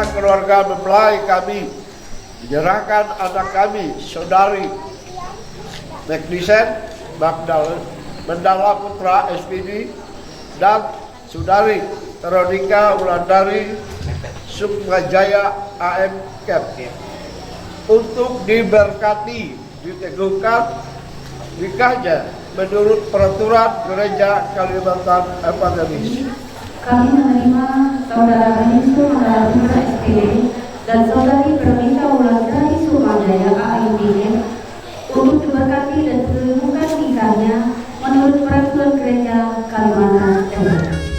kepada keluarga mempelai kami, menyerahkan anak kami, saudari Magdisen Mandala Putra SPD dan saudari Veronica Wulandari Sukmajaya AM Cap untuk diberkati, diteguhkan nikahnya menurut peraturan Gereja Kalimantan Evangelis. Kami menerima saudara Benito Mandala Putra SPD dan saudari Veronica Wulandari Sukmajaya AM untuk diberkati dan diteguhkan nikahnya menurut peraturan Gereja Kalimantan Evangelis.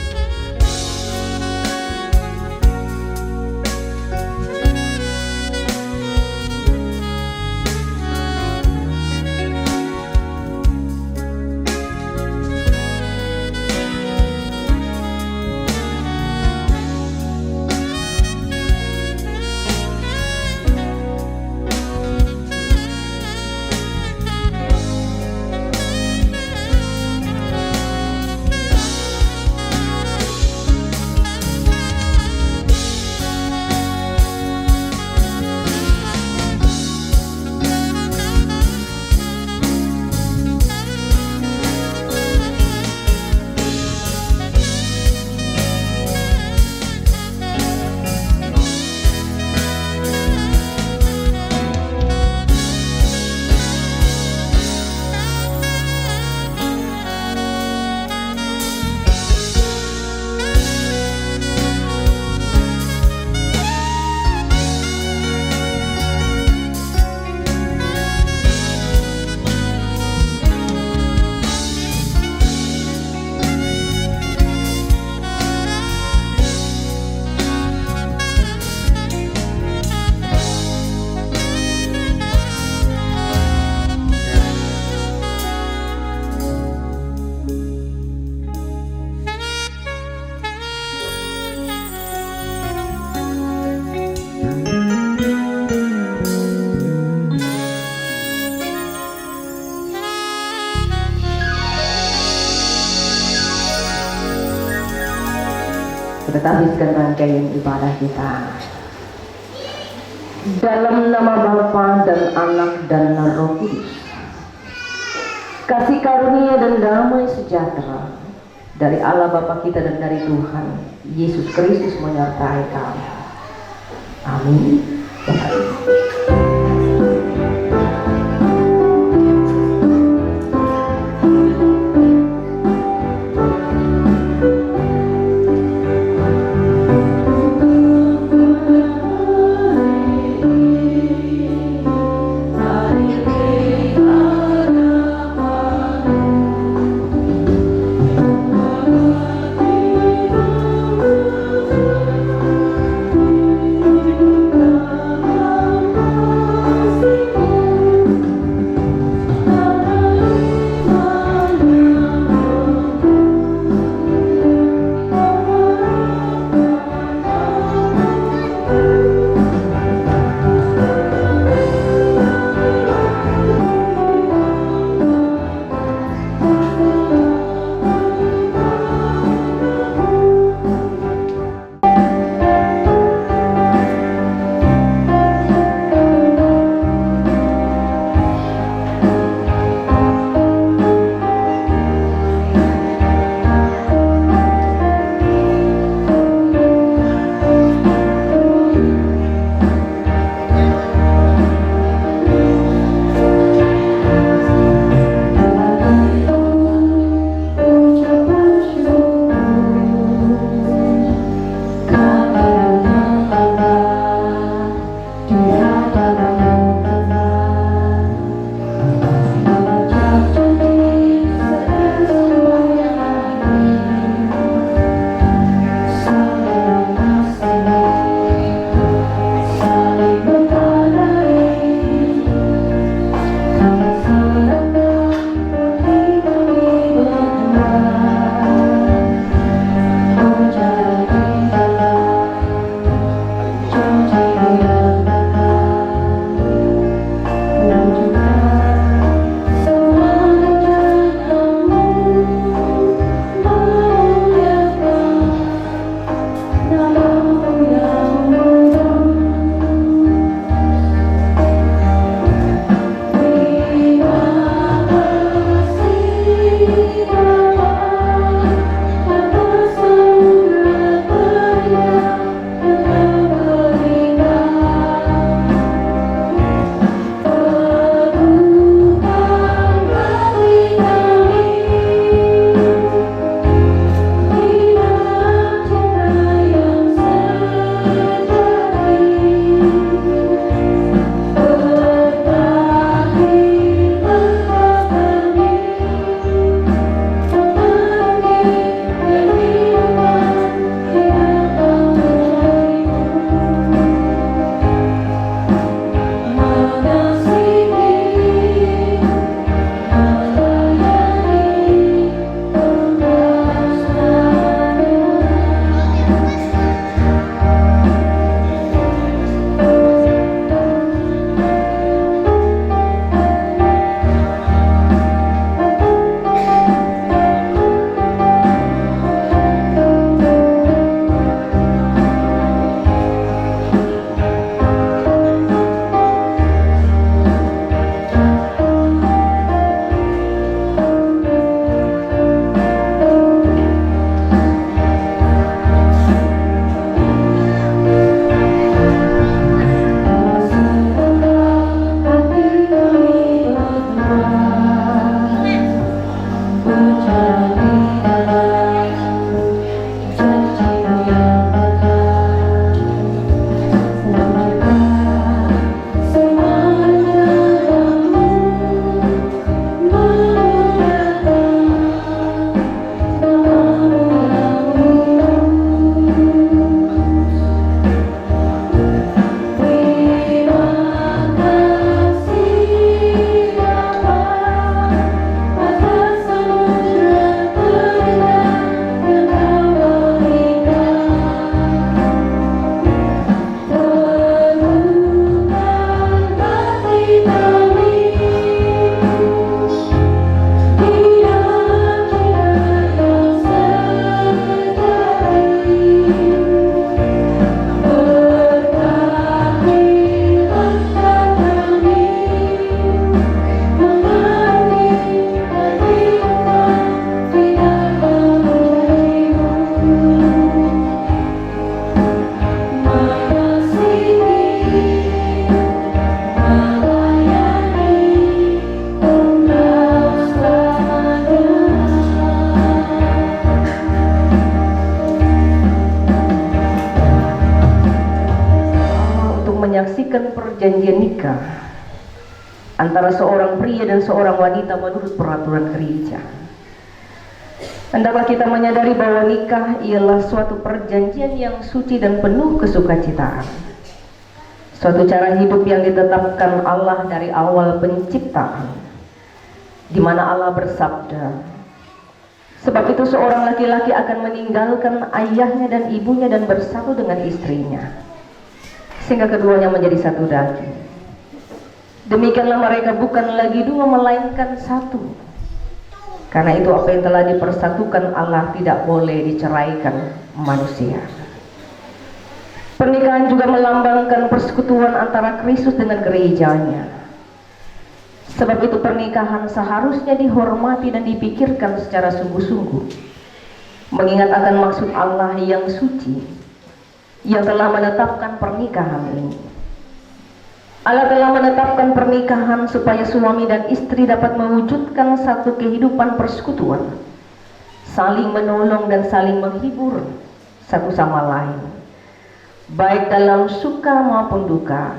Kita habiskan rangkaian ibadah kita. Dalam nama Bapa dan Anak dan Roh Kudus. Kasih karunia dan damai sejahtera dari Allah Bapa kita dan dari Tuhan Yesus Kristus menyertai kamu. Amin. perjanjian nikah antara seorang pria dan seorang wanita menurut peraturan gereja. Hendaklah kita menyadari bahwa nikah ialah suatu perjanjian yang suci dan penuh kesukacitaan. Suatu cara hidup yang ditetapkan Allah dari awal penciptaan, di mana Allah bersabda, sebab itu seorang laki-laki akan meninggalkan ayahnya dan ibunya dan bersatu dengan istrinya, sehingga keduanya menjadi satu daging. Demikianlah mereka bukan lagi dua melainkan satu. Karena itu apa yang telah dipersatukan Allah tidak boleh diceraikan manusia. Pernikahan juga melambangkan persekutuan antara Kristus dengan gerejanya. Sebab itu pernikahan seharusnya dihormati dan dipikirkan secara sungguh-sungguh, mengingat akan maksud Allah yang suci yang telah menetapkan pernikahan ini. Allah telah menetapkan pernikahan supaya suami dan istri dapat mewujudkan satu kehidupan persekutuan, saling menolong dan saling menghibur satu sama lain, baik dalam suka maupun duka,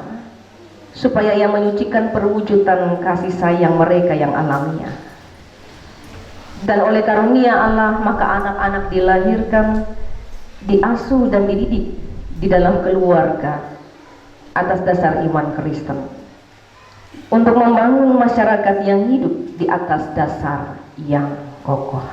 supaya ia menyucikan perwujudan kasih sayang mereka yang alamiah. Dan oleh karunia Allah maka anak-anak dilahirkan, diasuh dan dididik di dalam keluarga atas dasar iman Kristen, untuk membangun masyarakat yang hidup di atas dasar yang kokoh.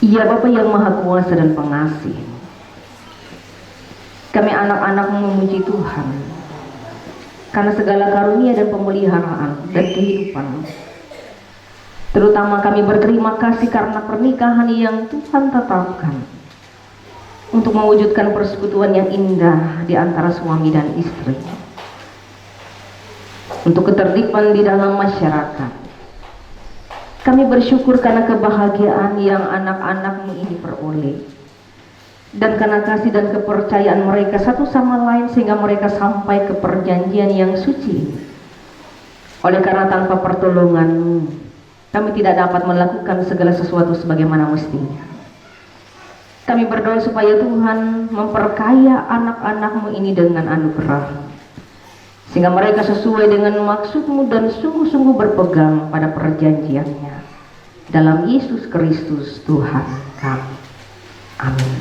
Ya Bapa yang Maha Kuasa dan Pengasih, kami anak-anak memuji Tuhan karena segala karunia dan pemeliharaan dan kehidupan. Terutama kami berterima kasih karena pernikahan yang Tuhan tetapkan untuk mewujudkan persekutuan yang indah di antara suami dan istri, untuk ketertiban di dalam masyarakat. Kami bersyukur karena kebahagiaan yang anak-anakmu ini peroleh, dan karena kasih dan kepercayaan mereka satu sama lain sehingga mereka sampai ke perjanjian yang suci. Oleh karena tanpa pertolonganmu, kami tidak dapat melakukan segala sesuatu sebagaimana mestinya. Kami berdoa supaya Tuhan memperkaya anak-anakmu ini dengan anugerah, sehingga mereka sesuai dengan maksudmu dan sungguh-sungguh berpegang pada perjanjiannya. Dalam Yesus Kristus Tuhan kami. Amin.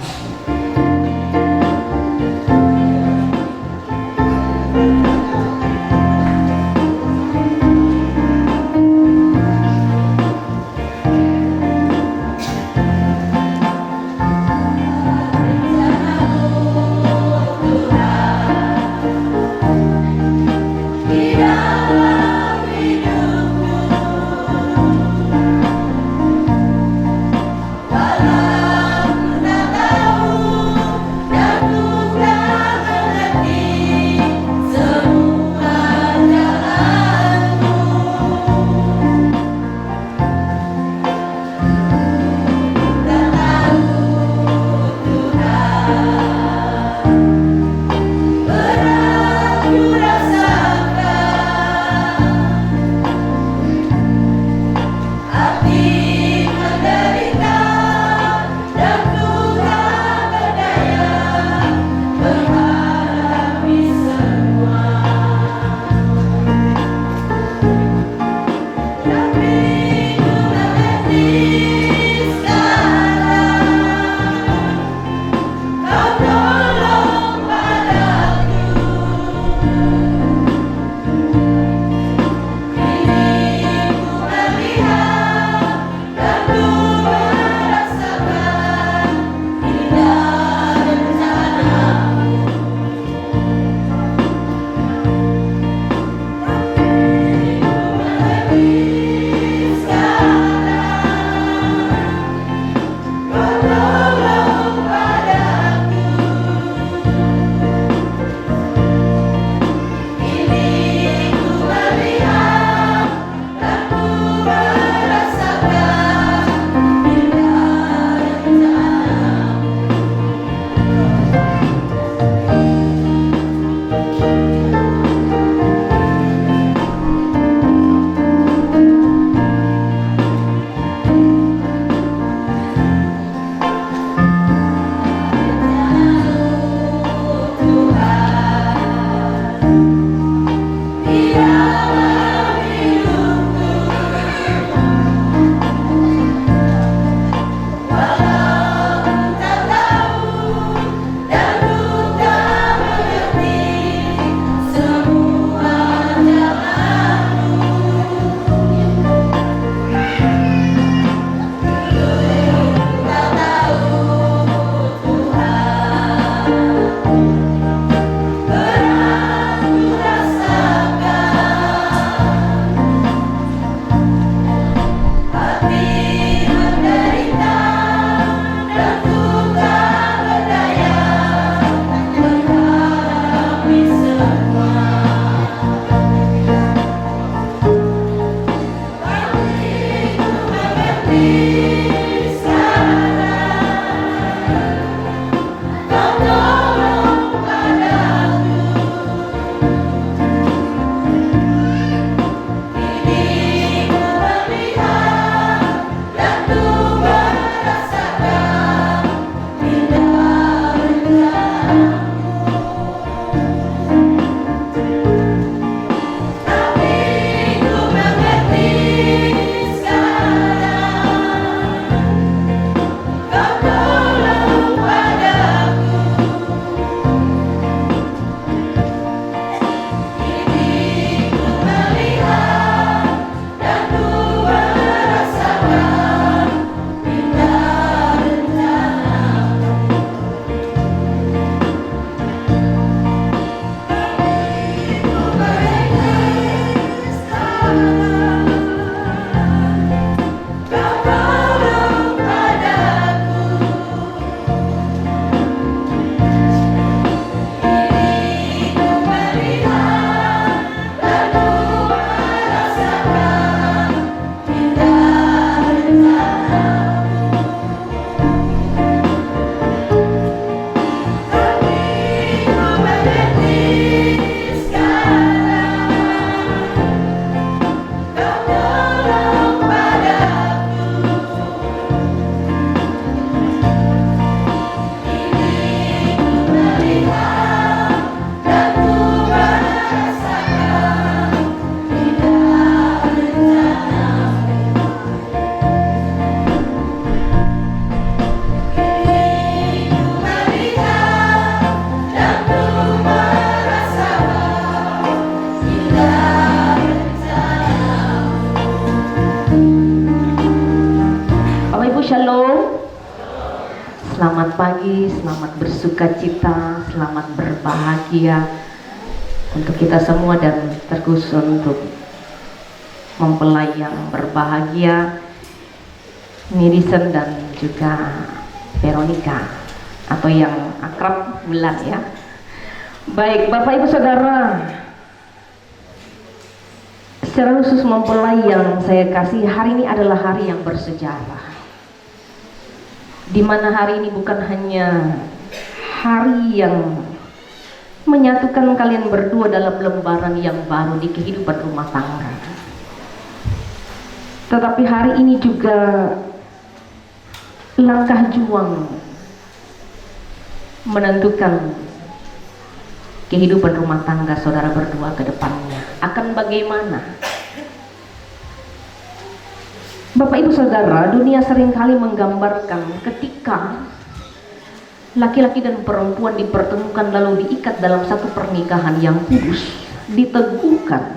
Walau ku tak tahu Selamat pagi, selamat bersuka cita, selamat berbahagia untuk kita semua dan terkhusus untuk mempelai yang berbahagia, Madison dan juga Veronica, atau yang akrab Bulan ya. Baik, Bapak Ibu Saudara, secara khusus mempelai yang saya kasih, hari ini adalah hari yang bersejarah, di mana hari ini bukan hanya hari yang menyatukan kalian berdua dalam lembaran yang baru di kehidupan rumah tangga, tetapi hari ini juga langkah juang menentukan kehidupan rumah tangga saudara berdua ke depannya akan bagaimana. Bapak Ibu Saudara, dunia seringkali menggambarkan ketika laki-laki dan perempuan dipertemukan lalu diikat dalam satu pernikahan yang kudus, diteguhkan.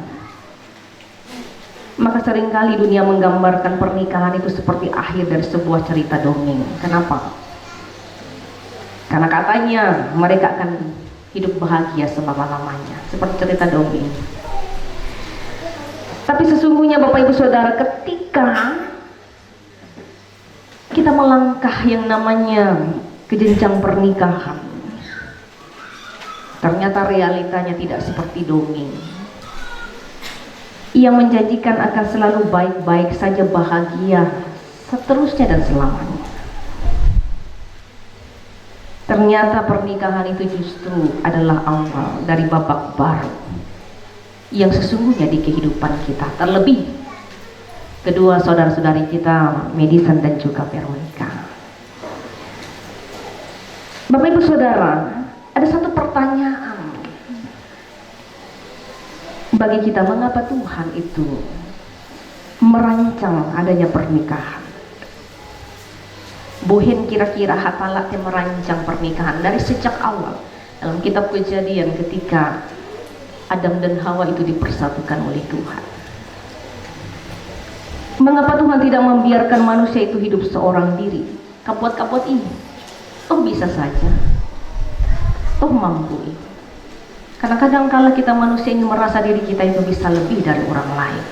Maka seringkali dunia menggambarkan pernikahan itu seperti akhir dari sebuah cerita dongeng. Kenapa? Karena katanya mereka akan hidup bahagia selama-lamanya, seperti cerita dongeng. Tapi sesungguhnya Bapak Ibu Saudara, ketika kita melangkah yang namanya ke jenjang pernikahan, ternyata realitanya tidak seperti dongeng yang menjanjikan akan selalu baik-baik saja, bahagia seterusnya dan selamanya. Ternyata pernikahan itu justru adalah awal dari babak baru yang sesungguhnya di kehidupan kita, terlebih kedua saudara-saudari kita, Madison dan juga Veronica. Bapak Ibu Saudara, ada satu pertanyaan bagi kita, mengapa Tuhan itu merancang adanya pernikahan? Bohen kira-kira hatalat yang merancang pernikahan dari sejak awal dalam kitab Kejadian ketika Adam dan Hawa itu dipersatukan oleh Tuhan. Mengapa Tuhan tidak membiarkan manusia itu hidup seorang diri? Kapot-kapot ini, oh bisa saja, oh mampu ini. Karena kadang-kala kita manusia ini merasa diri kita itu bisa lebih dari orang lain.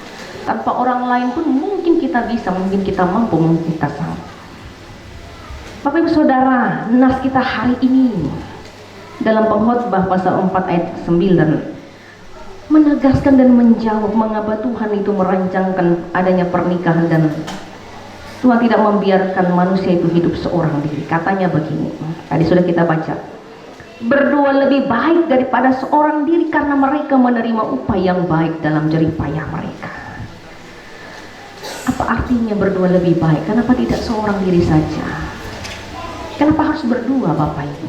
Tanpa orang lain pun mungkin kita bisa, mungkin kita mampu, mungkin kita sanggup. Bapak Ibu Saudara, nas kita hari ini dalam Pengkhotbah pasal 4 ayat 9 menegaskan dan menjawab mengapa Tuhan itu merancangkan adanya pernikahan dan Tuhan tidak membiarkan manusia itu hidup seorang diri. Katanya begini, tadi sudah kita baca, berdua lebih baik daripada seorang diri karena mereka menerima upah yang baik dalam jerih payah mereka. Apa artinya berdua lebih baik? Kenapa tidak seorang diri saja? Kenapa harus berdua Bapak Ibu?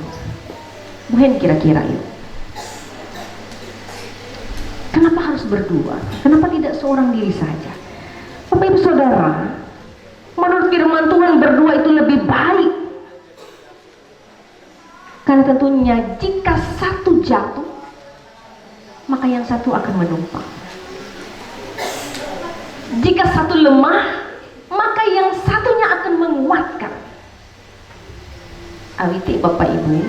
Mungkin kira-kira itu. Kenapa harus berdua? Kenapa tidak seorang diri saja? Bapak Ibu Saudara, menurut firman Tuhan berdua itu lebih baik. Karena tentunya jika satu jatuh, maka yang satu akan menumpang. Jika satu lemah, maka yang satunya akan menguatkan. Awiti Bapak Ibu,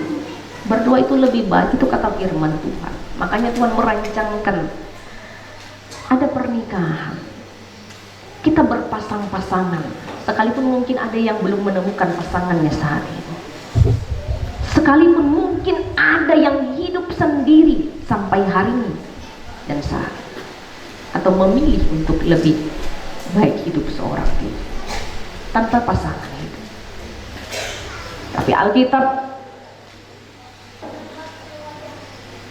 berdua itu lebih baik, itu kata firman Tuhan. Makanya Tuhan merancangkan ada pernikahan, kita berpasang-pasangan, sekalipun mungkin ada yang belum menemukan pasangannya saat ini, sekalipun mungkin ada yang hidup sendiri sampai hari ini dan saat ini, atau memilih untuk lebih baik hidup seorang diri tanpa pasangan itu. Tapi Alkitab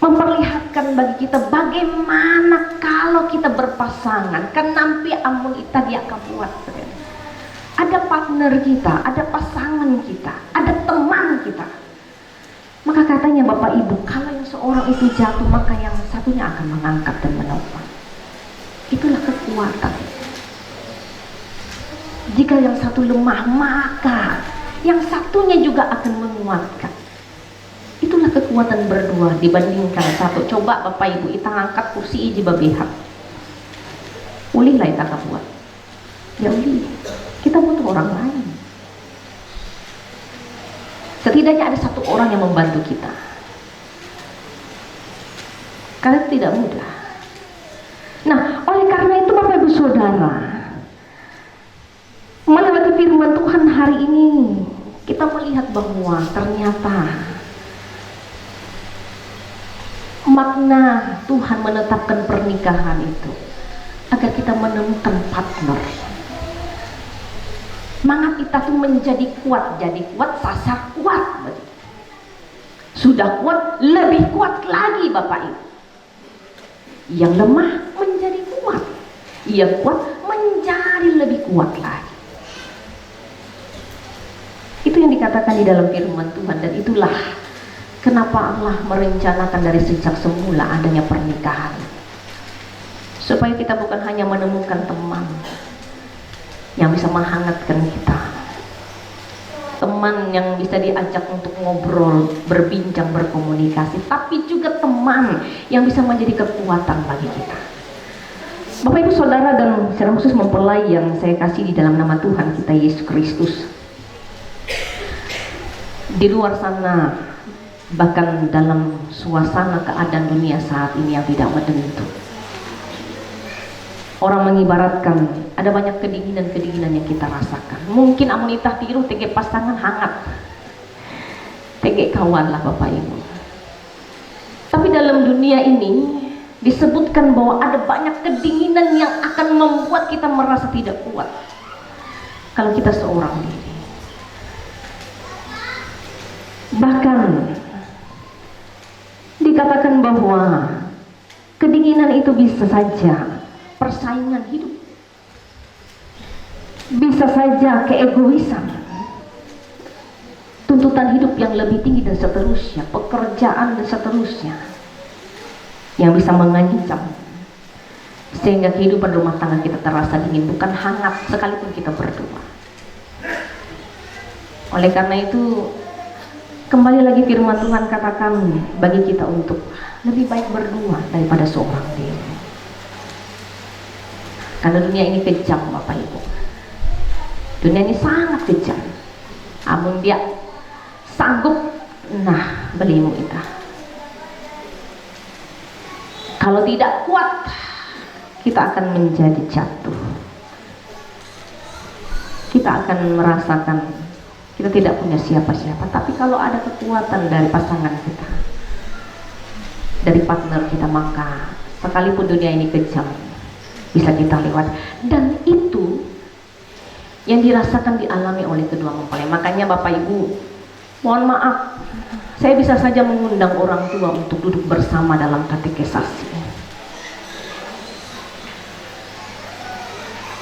memperlihatkan bagi kita bagaimana kalau kita berpasangan, kan nampi amun ita dia kabuat. Ada partner kita, ada pasangan kita, ada teman kita. Maka katanya Bapak Ibu, kalau yang seorang itu jatuh, maka yang satunya akan mengangkat dan menopang. Itulah kekuatan. Jika yang satu lemah, maka yang satunya juga akan menguatkan. Itulah kekuatan berdua dibandingkan satu. Coba Bapak Ibu, kita angkat kursi iji babehak. Ulih lah kita buat. Ya ulih. Kita butuh orang lain. Setidaknya ada satu orang yang membantu kita. Karena itu tidak mudah. Nah, oleh karena itu Bapak Ibu Saudara, melewati firman Tuhan hari ini, kita melihat bahwa ternyata makna Tuhan menetapkan pernikahan itu agar kita menemukan partner. Semangat kita tuh menjadi kuat, jadi kuat, sasa kuat. Sudah kuat, lebih kuat lagi Bapak Ibu. Yang lemah menjadi kuat, yang kuat menjadi lebih kuat lagi. Itu yang dikatakan di dalam firman Tuhan, dan itulah kenapa Allah merencanakan dari sejak semula adanya pernikahan. Supaya kita bukan hanya menemukan teman yang bisa menghangatkan kita, teman yang bisa diajak untuk ngobrol, berbincang, berkomunikasi, tapi juga teman yang bisa menjadi kekuatan bagi kita. Bapak Ibu Saudara, dan secara khusus mempelai yang saya kasih di dalam nama Tuhan kita Yesus Kristus, di luar sana, bahkan dalam suasana keadaan dunia saat ini yang tidak menentu, orang mengibaratkan ada banyak kedinginan-kedinginan yang kita rasakan. Mungkin amunitah tiru tege pasangan hangat, tege kawan lah Bapak Ibu. Tapi dalam dunia ini disebutkan bahwa ada banyak kedinginan yang akan membuat kita merasa tidak kuat kalau kita seorang diri. Bahkan dikatakan bahwa kedinginan itu bisa saja persaingan hidup, bisa saja keegoisan, tuntutan hidup yang lebih tinggi dan seterusnya, pekerjaan dan seterusnya yang bisa mengancam sehingga kehidupan rumah tangga kita terasa dingin, bukan hangat sekalipun kita berdua. Oleh karena itu, kembali lagi firman Tuhan katakan bagi kita untuk lebih baik berdua daripada seorang diri. Karena dunia ini kejam Bapak Ibu. Dunia ini sangat kejam. Amun dia sanggup, nah belimu kita. Kalau tidak kuat, kita akan menjadi jatuh. Kita akan merasakan kita tidak punya siapa-siapa. Tapi kalau ada kekuatan dari pasangan kita, dari partner kita, maka sekalipun dunia ini kejam, bisa kita lewat. Dan itu yang dirasakan, dialami oleh kedua mempelai. Makanya Bapak Ibu, mohon maaf, saya bisa saja mengundang orang tua untuk duduk bersama dalam katekesasi,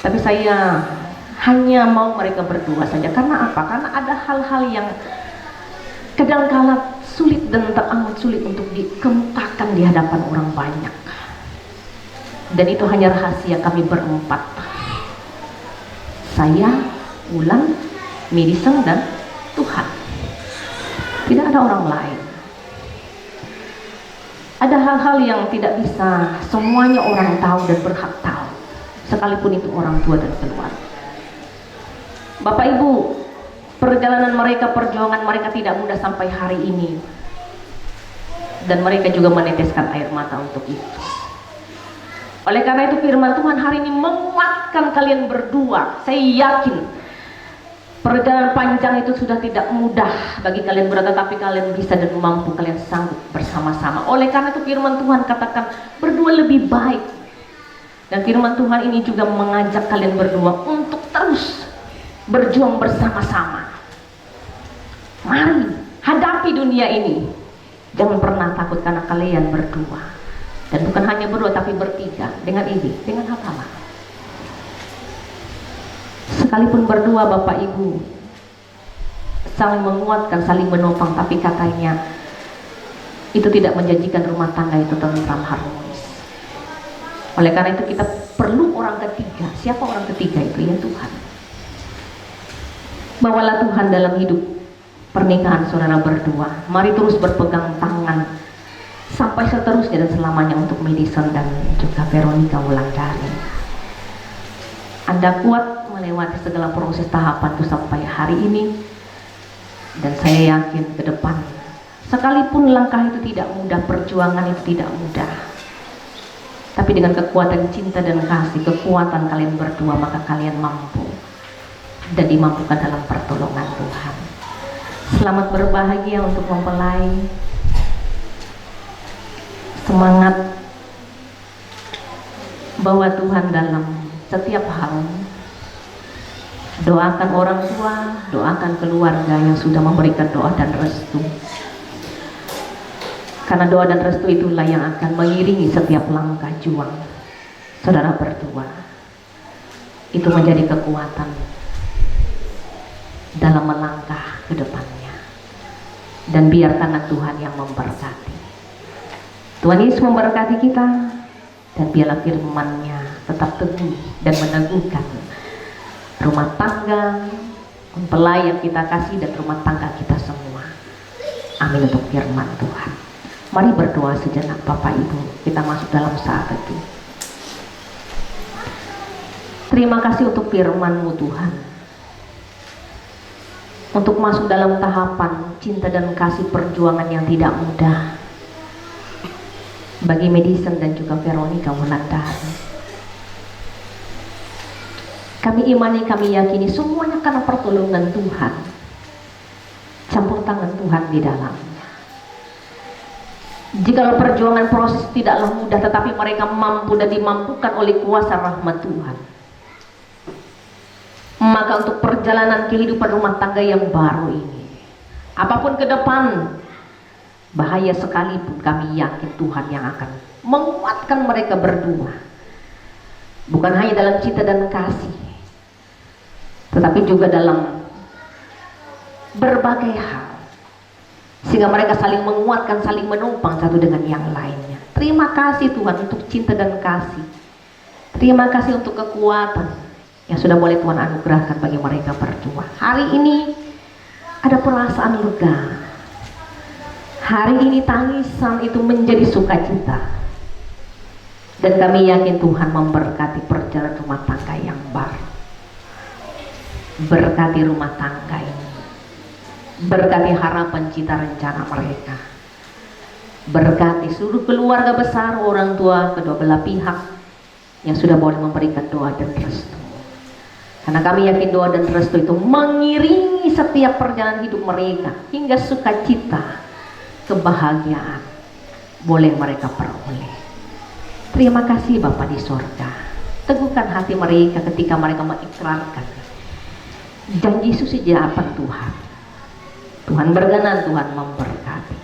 tapi saya hanya mau mereka berdua saja. Karena apa? Karena ada hal-hal yang kadangkala sulit dan teramat sulit untuk dikemukakan di hadapan orang banyak. Dan itu hanya rahasia kami berempat. Saya, Ulan, Midison, dan Tuhan. Tidak ada orang lain. Ada hal-hal yang tidak bisa semuanya orang tahu dan berhak tahu, sekalipun itu orang tua dan keluarga. Bapak Ibu, perjalanan mereka, perjuangan mereka tidak mudah sampai hari ini. Dan mereka juga meneteskan air mata untuk itu. Oleh karena itu firman Tuhan hari ini menguatkan kalian berdua. Saya yakin perjalanan panjang itu sudah tidak mudah bagi kalian berdua, tapi kalian bisa dan mampu, kalian sanggup bersama-sama. Oleh karena itu firman Tuhan katakan berdua lebih baik. Dan firman Tuhan ini juga mengajak kalian berdua untuk terus berjuang bersama-sama. Mari hadapi dunia ini. Jangan pernah takut karena kalian berdua. Dan bukan hanya berdua tapi bertiga. Dengan ini, dengan apa? Sekalipun berdua Bapak Ibu saling menguatkan, saling menopang, tapi katanya itu tidak menjanjikan rumah tangga itu tentram harmonis. Oleh karena itu kita perlu orang ketiga. Siapa orang ketiga itu? Ya Tuhan. Bawalah Tuhan dalam hidup pernikahan saudara berdua. Mari terus berpegang tangan sampai seterusnya dan selamanya untuk Madison dan juga Veronica Wulandari. Anda kuat melewati segala proses tahapan itu sampai hari ini. Dan saya yakin ke depan, sekalipun langkah itu tidak mudah, perjuangan itu tidak mudah, tapi dengan kekuatan cinta dan kasih, kekuatan kalian berdua, maka kalian mampu dan dimampukan dalam pertolongan Tuhan. Selamat berbahagia untuk mempelai. Semangat bahwa Tuhan dalam setiap hal. Doakan orang tua, doakan keluarga yang sudah memberikan doa dan restu. Karena doa dan restu itulah yang akan mengiringi setiap langkah juang saudara berdua. Itu menjadi kekuatan dalam melangkah ke depannya. Dan biarkanlah Tuhan yang memberkati. Tuhan Yesus memberkati kita, dan biarlah firman-Nya tetap teguh dan meneguhkan rumah tangga, mempelai yang kita kasih, dan rumah tangga kita semua. Amin untuk firman Tuhan. Mari berdoa sejenak Bapak Ibu, kita masuk dalam saat itu. Terima kasih untuk firman-Mu Tuhan, untuk masuk dalam tahapan cinta dan kasih perjuangan yang tidak mudah bagi Madison dan juga Veronica Wulandari. Kami imani, kami yakini semuanya karena pertolongan Tuhan, campur tangan Tuhan di dalamnya. Jikalau perjuangan proses tidaklah mudah, tetapi mereka mampu dan dimampukan oleh kuasa rahmat Tuhan, maka untuk perjalanan kehidupan rumah tangga yang baru ini, apapun ke depan, bahaya sekalipun, kami yakin Tuhan yang akan menguatkan mereka berdua, bukan hanya dalam cinta dan kasih, tetapi juga dalam berbagai hal, sehingga mereka saling menguatkan, saling menumpang satu dengan yang lainnya. Terima kasih Tuhan untuk cinta dan kasih. Terima kasih untuk kekuatan yang sudah boleh Tuhan anugerahkan bagi mereka berdua. Hari ini ada perasaan lega. Hari ini tangisan itu menjadi sukacita. Dan kami yakin Tuhan memberkati perjalanan rumah tangga yang baru. Berkati rumah tangga ini, berkati harapan cita rencana mereka, berkati seluruh keluarga besar, orang tua, kedua belah pihak yang sudah boleh memberikan doa dan restu. Karena kami yakin doa dan restu itu mengiringi setiap perjalanan hidup mereka, hingga sukacita, kebahagiaan boleh mereka peroleh. Terima kasih Bapa di sorga. Teguhkan hati mereka ketika mereka mengikrarkan janji suci-harapan Tuhan. Tuhan berkenan, Tuhan memberkati.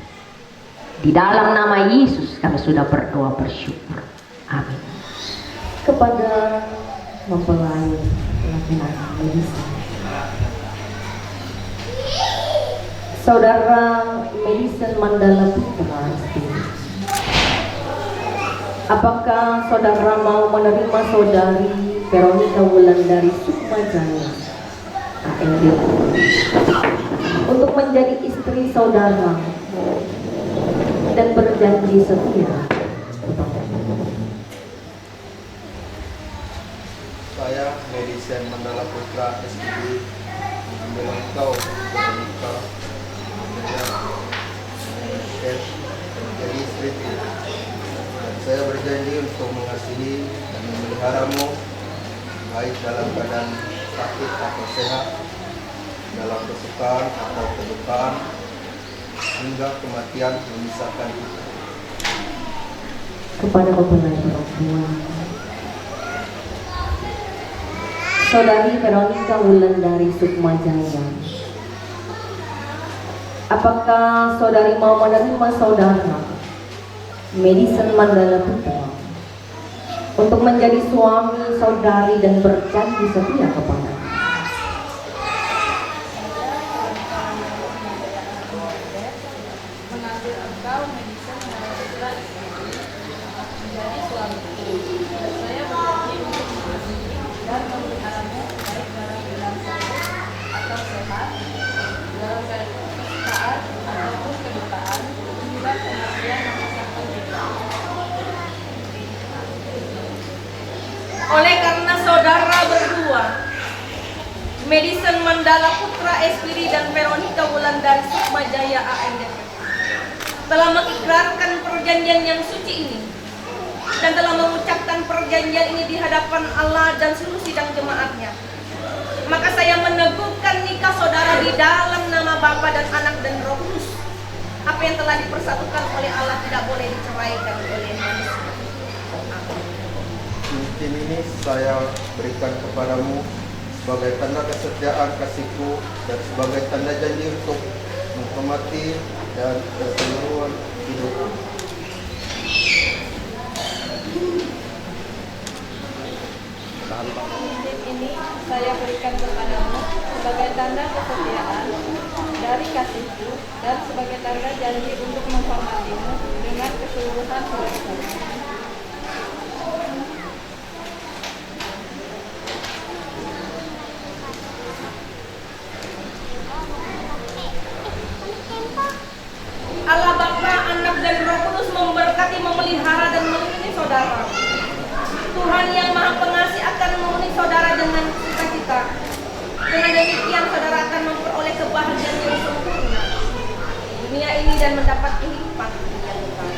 Di dalam nama Yesus kami sudah berdoa bersyukur. Amin. Kepada mempelai laki-laki Madison, Saudara Madison Mandala Putra, apakah saudara mau menerima saudari Veronica Wulandari Sukmajaya untuk menjadi istri saudara dan berjanji setia? Saya Madison Mandala Putra SPB mengambil engkau Veronica menjadi istriku, dan saya berjanji untuk mengasihi dan memeliharamu baik dalam keadaan sakit atau sehat, dalam kesukaan atau kedukaan, hingga kematian memisahkan kita. Kepada mempelai perempuan, Saudari Veronica Wulandari Sukmajaya, apakah saudari mau menerima saudara Madison Mandala Putra untuk menjadi suami saudari dan berjanji setia kepada? Mengambil engkau Madison Mandala Putra menjadi suamiku, dan saya berjanji untuk mengasihi dan memeliharamu baik dalam keadaan sakit atau sehat, dalam kesukaan ataupun kedukaan, hingga kematian memisahkan kita. Oleh karena saudara berdua Madison Mandala Putra Espiri dan Veronica Wulandari Sukma Jaya AMDP telah mengikrarkan perjanjian yang suci ini dan telah mengucapkan perjanjian ini di hadapan Allah dan seluruh sidang jemaatnya. Maka saya meneguhkan nikah saudara di dalam nama Bapa dan Anak dan Roh Kudus. Apa yang telah dipersatukan oleh Allah tidak boleh diceraikan oleh manusia. Cincin ini saya berikan kepadamu sebagai tanda kesetiaan kasihku dan sebagai tanda janji untuk menghormati dan keseluruhan hidupku. Cincin ini saya berikan kepadamu sebagai tanda kesetiaan dari kasihku dan sebagai tanda janji untuk menghormatimu dengan keseluruhan hidupku. Allah Bapa, Anak dan Roh Kudus memberkati, memelihara dan melindungi saudara. Tuhan yang Maha Pengasih akan memenuhi saudara dengan sukacita. Dengan demikian saudara akan memperoleh kebahagiaan yang sempurna di dunia ini dan mendapat kehidupan yang kekal.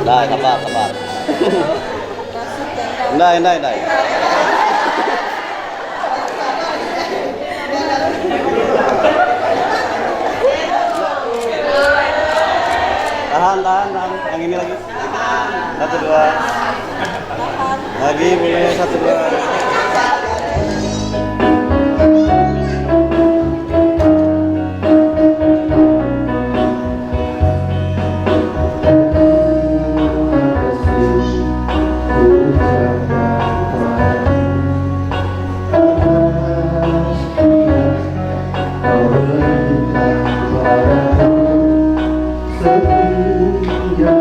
Đây, sabar. Đây. Tahan. Yang ini lagi. 1, 2. Lagi boleh 1, 2. Setia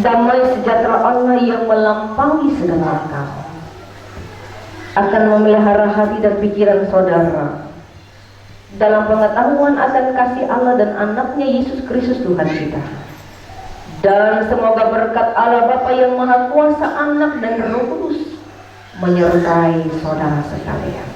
damai sejahtera Allah yang melampaui segala akal akan memelihara hati dan pikiran saudara dalam pengetahuan akan kasih Allah dan anaknya Yesus Kristus Tuhan kita. Dan semoga berkat Allah Bapa yang Maha Kuasa, Anak dan Roh Kudus menyertai saudara sekalian.